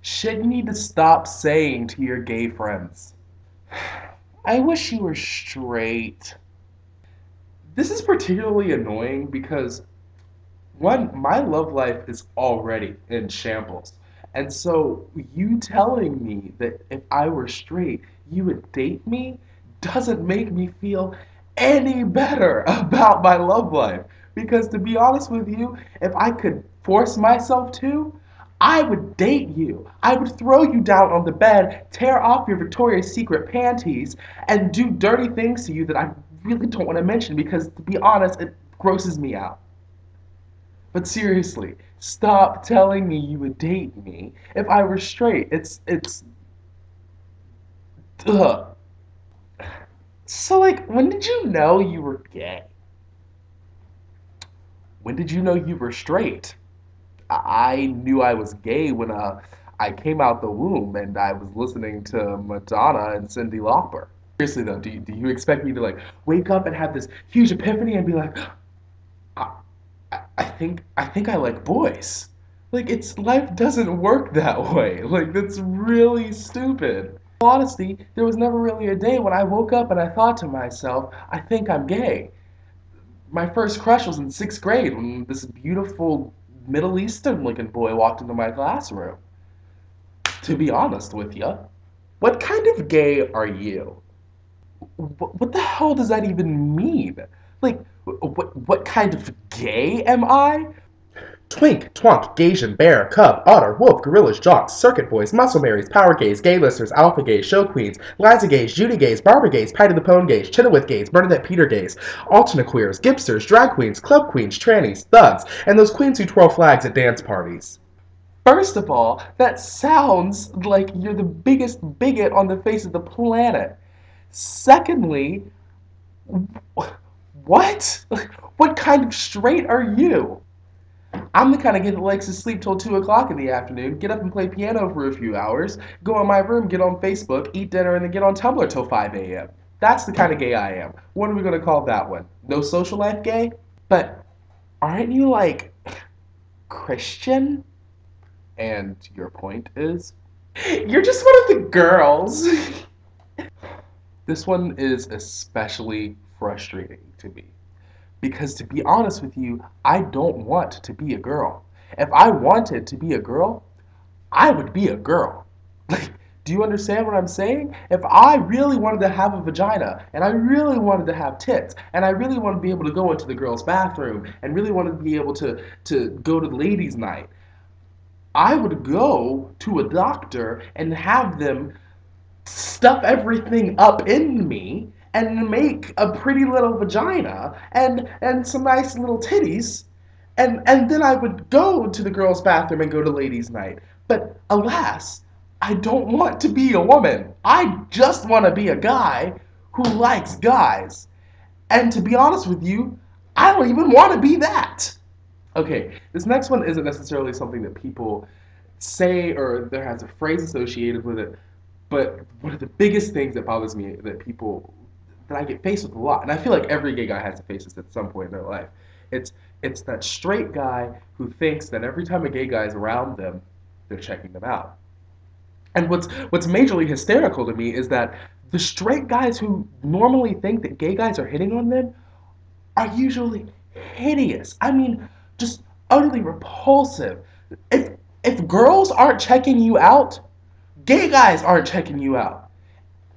shit you need to stop saying to your gay friends. I wish you were straight. This is particularly annoying because one, my love life is already in shambles. And so you telling me that if I were straight, you would date me doesn't make me feel any better about my love life. Because to be honest with you, if I could force myself to, I would date you. I would throw you down on the bed, tear off your Victoria's Secret panties, and do dirty things to you that I really don't want to mention because, to be honest, it grosses me out. But seriously, stop telling me you would date me if I were straight. It's ugh. So like, when did you know you were gay? When did you know you were straight? I knew I was gay when I came out the womb and I was listening to Madonna and Cyndi Lauper. Seriously though, do you expect me to like wake up and have this huge epiphany and be like, I, I think I like boys. Like it's life doesn't work that way. Like that's really stupid. In all honesty, there was never really a day when I woke up and I thought to myself, I think I'm gay. My first crush was in sixth grade when this beautiful Middle Eastern looking boy walked into my classroom. To be honest with you, what kind of gay are you? What the hell does that even mean? Like, what kind of gay am I? Twink, twonk, Gaysian, bear, cub, otter, wolf, gorillas, jocks, circuit boys, muscle marys, power gays, gay listers, alpha gays, show queens, Liza gays, Judy gays, Barbara gays, Patty the Pone gays, Chitterwith gays, Bernadette Peter gays, alternate queers, gipsters, drag queens, club queens, trannies, thugs, and those queens who twirl flags at dance parties. First of all, that sounds like you're the biggest bigot on the face of the planet. Secondly, what? What kind of straight are you? I'm the kind of kid that likes to sleep till 2 o'clock in the afternoon, get up and play piano for a few hours, go in my room, get on Facebook, eat dinner, and then get on Tumblr till 5 a.m. That's the kind of gay I am. What are we going to call that one? No social life gay? But aren't you like Christian? And your point is? You're just one of the girls. This one is especially frustrating to me. Because to be honest with you, I don't want to be a girl. If I wanted to be a girl, I would be a girl. Like, do you understand what I'm saying? If I really wanted to have a vagina, and I really wanted to have tits, and I really wanted to be able to go into the girls' bathroom, and really wanted to be able to go to the ladies' night, I would go to a doctor and have them stuff everything up in me and make a pretty little vagina and some nice little titties and then I would go to the girls' bathroom and go to ladies' night. But alas, I don't want to be a woman. I just want to be a guy who likes guys. And to be honest with you, I don't even want to be that. Okay, this next one isn't necessarily something that people say or there has a phrase associated with it, but one of the biggest things that bothers me that I get faced with a lot, and I feel like every gay guy has to face this at some point in their life. It's it's that straight guy who thinks that every time a gay guy is around them, they're checking them out. And what's majorly hysterical to me is that the straight guys who normally think that gay guys are hitting on them are usually hideous. I mean, just utterly repulsive. If if girls aren't checking you out, gay guys aren't checking you out.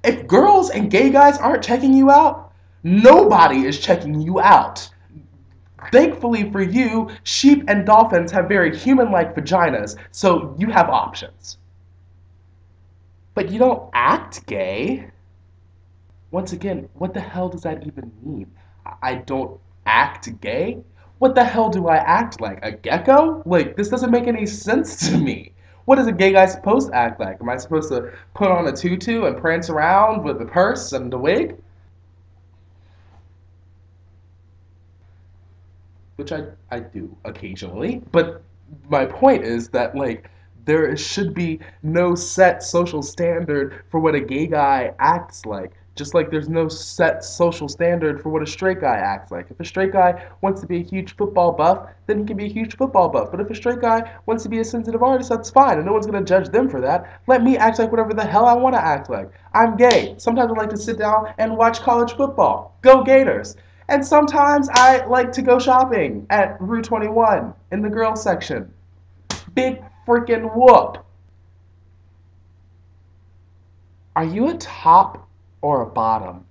If girls and gay guys aren't checking you out, nobody is checking you out. Thankfully for you, sheep and dolphins have very human-like vaginas, so you have options. But you don't act gay. Once again, what the hell does that even mean? I don't act gay? What the hell do I act like? A gecko? Like, this doesn't make any sense to me. What is a gay guy supposed to act like? Am I supposed to put on a tutu and prance around with a purse and a wig? Which I do occasionally. But my point is that, like, there should be no set social standard for what a gay guy acts like. Just like there's no set social standard for what a straight guy acts like. If a straight guy wants to be a huge football buff, then he can be a huge football buff. But if a straight guy wants to be a sensitive artist, that's fine, and no one's gonna judge them for that. Let me act like whatever the hell I want to act like. I'm gay. Sometimes I like to sit down and watch college football. Go Gators. And sometimes I like to go shopping at Rue 21 in the girls section. Big freaking whoop. Are you a top or a bottom?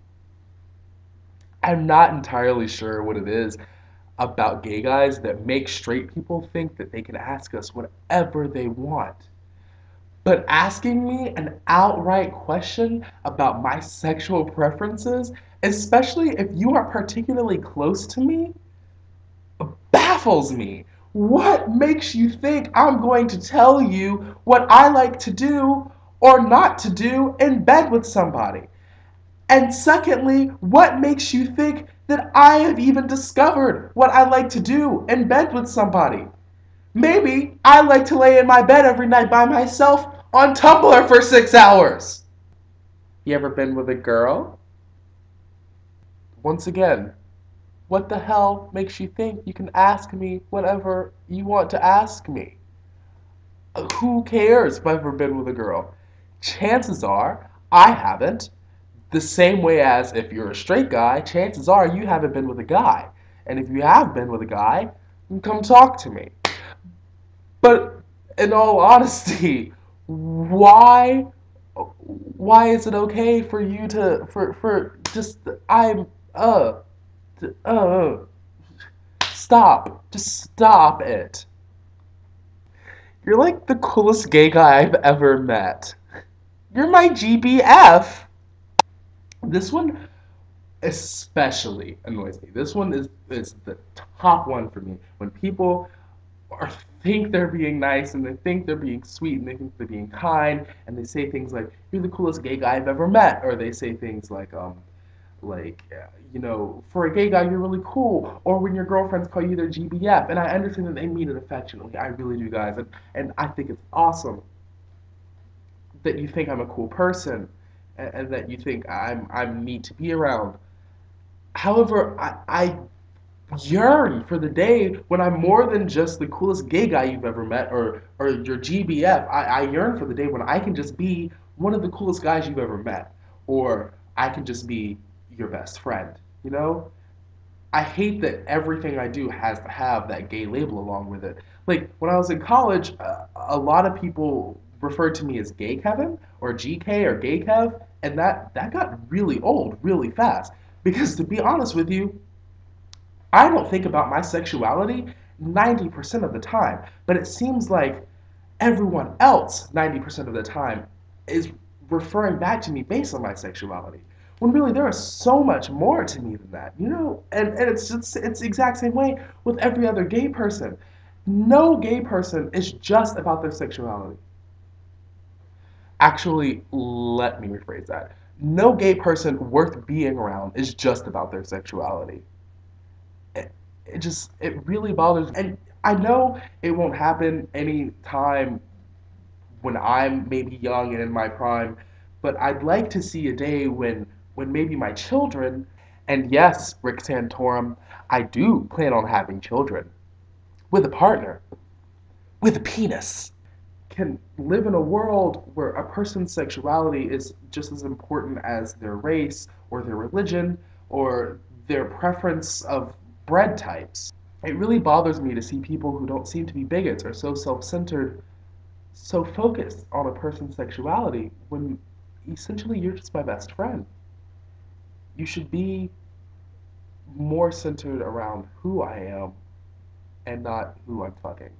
I'm not entirely sure what it is about gay guys that make straight people think that they can ask us whatever they want. But asking me an outright question about my sexual preferences, especially if you are particularly close to me, baffles me. What makes you think I'm going to tell you what I like to do or not to do in bed with somebody? And secondly, what makes you think that I have even discovered what I like to do in bed with somebody? Maybe I like to lay in my bed every night by myself on Tumblr for 6 hours. You ever been with a girl? Once again, what the hell makes you think you can ask me whatever you want to ask me? Who cares if I've ever been with a girl? Chances are I haven't. The same way as if you're a straight guy, chances are you haven't been with a guy. And if you have been with a guy, come talk to me. But in all honesty, why is it okay for you to for just uh uh stop. Just stop it. You're like the coolest gay guy I've ever met. You're my GBF. This one especially annoys me. This one is the top one for me. When people think they're being nice and they think they're being sweet and they think they're being kind and they say things like "You're the coolest gay guy I've ever met," or they say things like for a gay guy you're really cool, or when your girlfriends call you their GBF. And I understand that they mean it affectionately. I really do, guys, and I think it's awesome that you think I'm a cool person and that you think I'm neat to be around. However, I yearn for the day when I'm more than just the coolest gay guy you've ever met or your GBF. I yearn for the day when I can just be one of the coolest guys you've ever met. Or I can just be your best friend, you know? I hate that everything I do has to have that gay label along with it. Like when I was in college, a lot of people referred to me as Gay Kevin or GK or Gay Kev, and that got really old really fast. Because to be honest with you, I don't think about my sexuality 90% of the time, but it seems like everyone else 90% of the time is referring back to me based on my sexuality. When really there is so much more to me than that, you know? And it's the exact same way with every other gay person. No gay person is just about their sexuality. Actually, let me rephrase that. No gay person worth being around is just about their sexuality. It really bothers me. And I know it won't happen any time when I'm maybe young and in my prime, but I'd like to see a day when maybe my children, and yes, Rick Santorum, I do plan on having children with a partner, with a penis, can live in a world where a person's sexuality is just as important as their race or their religion or their preference of bread types. It really bothers me to see people who don't seem to be bigots or so self-centered, so focused on a person's sexuality when essentially you're just my best friend. You should be more centered around who I am and not who I'm fucking.